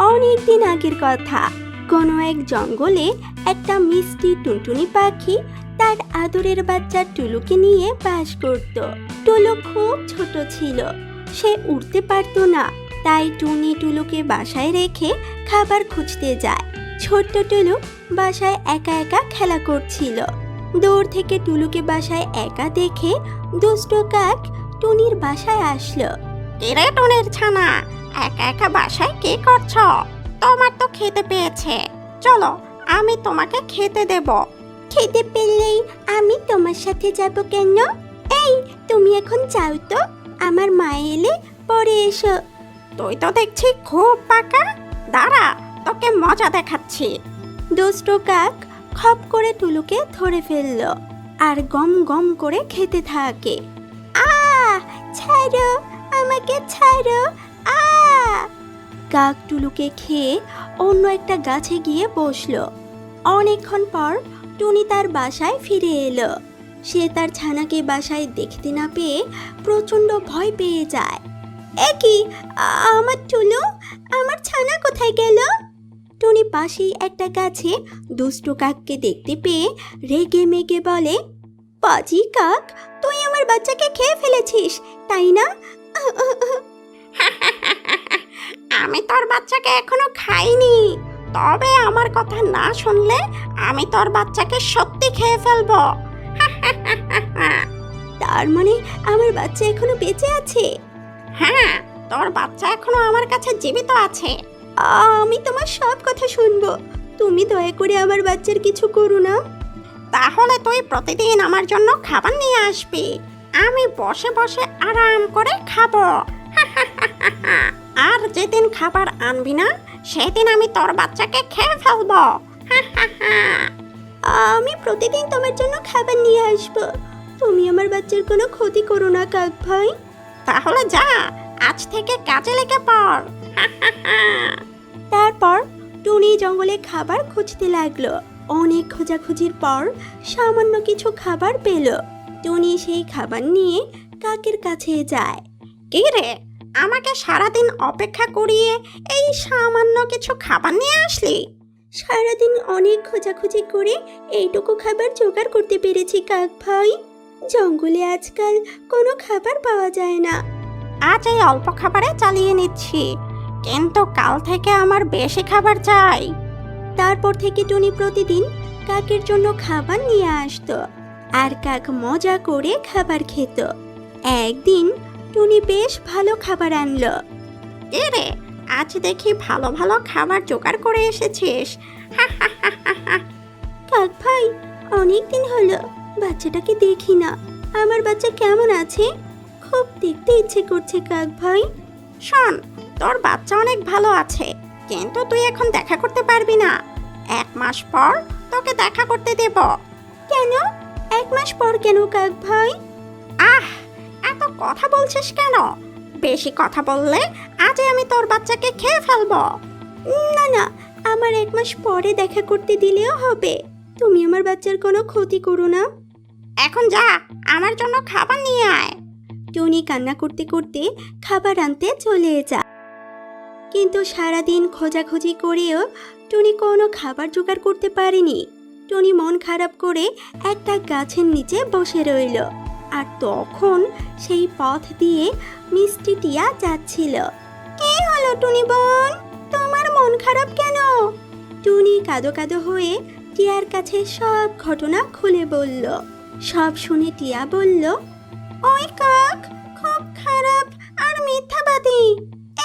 অনেক দিন আগের কথা। কোনো এক জঙ্গলে একটা মিষ্টি টুনটুনি পাখি তার আদরের বাচ্চা টুলুকে নিয়ে বাস করত। টুলু খুব ছোট ছিল, সে উড়তে পারতো না। তাই টুনি টুলুকে বাসায় রেখে খাবার খুঁজতে যায়। ছোট্ট টুলু বাসায় একা একা খেলা করছিল। দূর থেকে টুলুকে বাসায় একা দেখে দুষ্ট কাক টুনির বাসায় আসলো। কিরে টুনির ছানা, একা একা বাসায় কি করছো? তোমার তো খেতে পেয়েছে, চলো আমি তোমাকে খেতে দেব। খেতে পেলেই আমি তোমার সাথে যাব কেন? এই, তুমি এখন যাও তো, আমার মা এলে পরে এসো। তুই তো দেখছি খুব পাকা, দাঁড়া তোকে মজা দেখাচ্ছি। দুষ্ট কাক খপ করে টুলুকে ধরে ফেললো আর গম গম করে খেতে থাকে। ছাড়ো, আমাকে ছাড়ো। কাক টুলুকে খেয়ে অন্য একটা গাছে গিয়ে বসলো। অনেকক্ষণ পর টুনি তার বাসায় ফিরে এলো। সে তার ছানাকে বাসায় দেখতে না পেয়ে প্রচণ্ড ভয় পেয়ে যায়। কি, আমার টুলু, আমার ছানা কোথায় গেল? টুনি পাশেই একটা গাছে দুষ্ট কাককে দেখতে পেয়ে রেগে মেগে বলে, পাজি কাক, তুই আমার বাচ্চাকে খেয়ে ফেলেছিস, তাই না? আমি তোর বাচ্চাকে এখনো খাইনি, তবে আমার কথা না শুনলে আমি তোর বাচ্চাকে সত্যি খেয়ে ফেলবো। তার মানে আমার বাচ্চা এখনো বেঁচে আছে? হ্যাঁ, তোর বাচ্চা এখনো আমার কাছে জীবিত আছে। আমি তোমার সব কথা শুনবো, তুমি দয়া করে আমার বাচ্চার কিছু করো না। তাহলে তুই প্রতিদিন আমার জন্য খাবার নিয়ে আসবি, আমি বসে বসে আরাম করে খাবো। আর যেদিন খাবার আনবি না, সেদিন আমি তোর বাচ্চাকে খেয়ে ফেলবো। আমি প্রতিদিন তোমার জন্য খাবার নিয়ে আসবো, তুমি আমার বাচ্চার কোনো ক্ষতি করো না কাক ভাই। তাহলে যা, আজ থেকে কাজে লেগে পড়। তারপর টুনি জঙ্গলে খাবার খুঁজতে লাগলো। অনেক খোঁজাখুঁজির পর সামান্য কিছু খাবার পেল। টুনি সেই খাবার নিয়ে কাকের কাছে যায়। কি রে, আমাকে সারাদিন অপেক্ষা করিয়ে এই সামান্য কিছু খাবার নিয়ে আসলি? সারাদিন অনেক খোঁজাখুঁজি করে এইটুকু খাবার জোগাড় করতে পেরেছি কাক ভাই। জঙ্গলে আজকাল কোনো খাবার পাওয়া যায় না। আজ এই অল্প খাবারে চালিয়ে নিচ্ছি, কিন্তু কাল থেকে আমার বেশি খাবার চাই। তারপর থেকে টুনি প্রতিদিন কাকের জন্য খাবার নিয়ে আসতো, আর কাক মজা করে খাবার খেত। একদিন টুনি বেশ ভালো খাবার আনলো। এ রে, আজ দেখি ভালো ভালো খাবার জোগাড় করে এসেছিস। কাক ভাই, অনেক দিন হলো বাচ্চাটাকে দেখি না। আমার বাচ্চা কেমন আছে? খুব দেখতে ইচ্ছে করছে কাক ভাই। শোন, তোর বাচ্চা অনেক ভালো আছে, কিন্তু তুই এখন দেখা করতে পারবি না। 1 মাস পর তোকে দেখা করতে দেব। কেন 1 মাস পর কেন কাক ভাই? এত কথা বলছিস কেন? বেশি কথা বললে আজই আমি তোর বাচ্চাকে খেয়ে ফেলবো। না না, আমার 1 মাস পরে দেখা করতে দিলেও হবে। তুমি আমার বাচ্চার কোনো ক্ষতি করো না। এখন যা, আমার জন্য খাবার নিয়ে আয়। টুনি কান্না করতে করতে খাবার আনতে চলে যায়। কিন্তু সারাদিন খোঁজাখুঁজি করেও টুনি কোনো খাবার জোগাড় করতে পারেনি। টুনি মন খারাপ করে একটা গাছের নিচে বসে রইল। আর তখন সেই পথ দিয়ে মিষ্টি টিয়া যাচ্ছিল। কি হলো টুনি বোন, তোমার মন খারাপ কেন? টুনি কাঁদো কাঁদো হয়ে টিয়ার কাছে সব ঘটনা খুলে বলল। সব শুনে টিয়া বলল, ওই কাক খুব খারাপ আর মিথ্যাবাদী।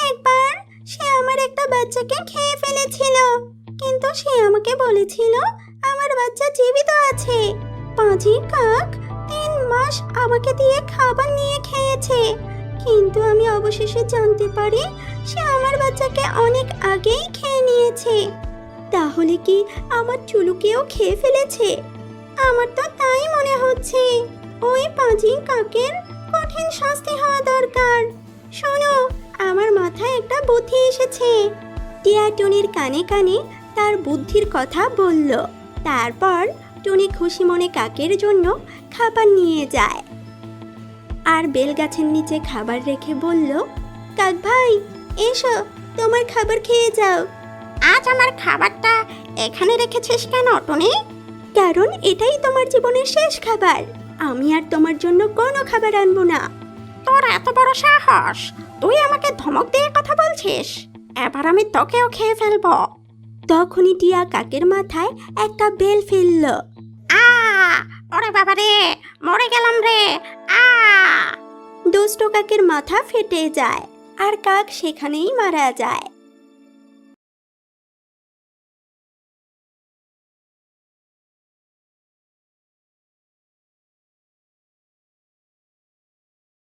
একবার সে আমার একটা বাচ্চাকে খেয়ে ফেলেছিল, কিন্তু সে আমাকে বলেছিল আমার বাচ্চা জীবিত আছে। পাজি কাক 3 মাস আমাকে দিয়ে খাবার নিয়ে খেয়েছে, কিন্তু আমি অবশেষে জানতে পারি সে আমার বাচ্চাকে অনেক আগেই খেয়ে নিয়েছে। তাহলে কি আমার চুলুকেও খেয়ে ফেলেছে? আমার তো তাই মনে হচ্ছে। ওই পাজি কাকের কঠিন শাস্তি হওয়া দরকার। শোনো, আমার মাথায় একটা বুদ্ধি এসেছে। টিয়া টুনির কানে কানে তার বুদ্ধির কথা বলল। তারপর টুনি খুশি মনে কাকের জন্য খাবার নিয়ে যায় আর বেলগাছের নিচে খাবার রেখে বলল, কাক ভাই এসো, তোমার খাবার খেয়ে যাও। আজ আমার খাবারটা এখানে রেখেছিস কেন টুনি? কারণ এটাই তোমার জীবনের শেষ খাবার। আমি আর তোমার জন্য কোনো খাবার আনবো না। তোর এত বড় সাহস, তুই আমাকে ধমক দিয়ে কথা বলছিস? এবার আমি তোকেও খেয়ে ফেলবো। তখনই টিয়া কাকের মাথায় একটা বেল ফেলল। আ ওরে বাবা রে, মরে গেলাম রে। আ দুষ্ট কাকের মাথা ফেটে যায় আর কাক সেখানেই মারা যায়।